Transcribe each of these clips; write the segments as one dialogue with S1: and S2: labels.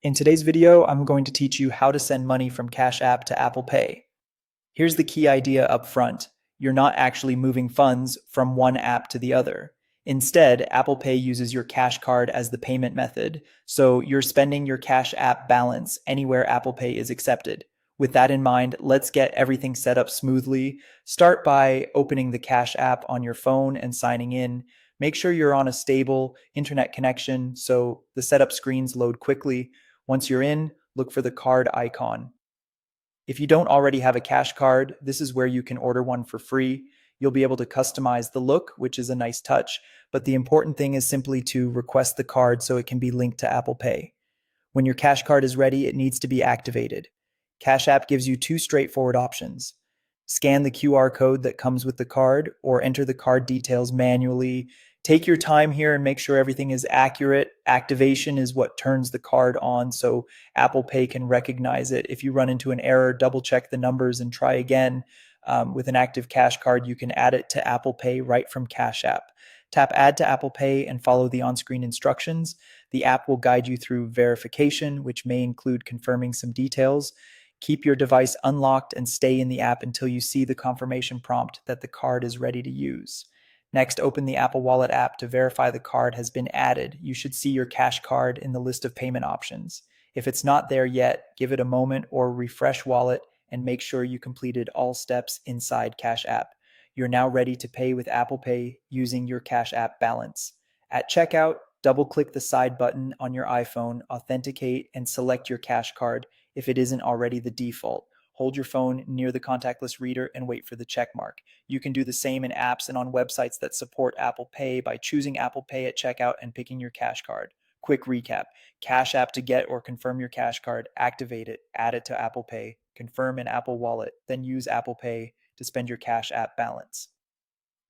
S1: In today's video, I'm going to teach you how to send money from Cash App to Apple Pay. Here's the key idea up front. You're not actually moving funds from one app to the other. Instead, Apple Pay uses your Cash Card as the payment method, so you're spending your Cash App balance anywhere Apple Pay is accepted. With that in mind, let's get everything set up smoothly. Start by opening the Cash App on your phone and signing in. Make sure you're on a stable internet connection so the setup screens load quickly. Once you're in, look for the card icon. If you don't already have a Cash Card, this is where you can order one for free. You'll be able to customize the look, which is a nice touch, but the important thing is simply to request the card so it can be linked to Apple Pay. When your Cash Card is ready, it needs to be activated. Cash App gives you two straightforward options. Scan the QR code that comes with the card or enter the card details manually. Take your time here and make sure everything is accurate. Activation is what turns the card on so Apple Pay can recognize it. If you run into an error, double check the numbers and try again. With an active Cash Card, you can add it to Apple Pay right from Cash App. Tap Add to Apple Pay and follow the on-screen instructions. The app will guide you through verification, which may include confirming some details. Keep your device unlocked and stay in the app until you see the confirmation prompt that the card is ready to use. Next, open the Apple Wallet app to verify the card has been added. You should see your Cash Card in the list of payment options. If it's not there yet, give it a moment or refresh Wallet and make sure you completed all steps inside Cash App. You're now ready to pay with Apple Pay using your Cash App balance. At checkout, double-click the side button on your iPhone, authenticate, and select your Cash Card if it isn't already the default. Hold your phone near the contactless reader and wait for the check mark. You can do the same in apps and on websites that support Apple Pay by choosing Apple Pay at checkout and picking your Cash Card. Quick recap: Cash App to get or confirm your Cash Card, activate it, add it to Apple Pay, confirm in Apple Wallet, then use Apple Pay to spend your Cash App balance.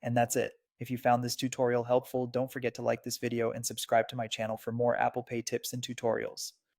S1: And that's it. If you found this tutorial helpful, don't forget to like this video and subscribe to my channel for more Apple Pay tips and tutorials.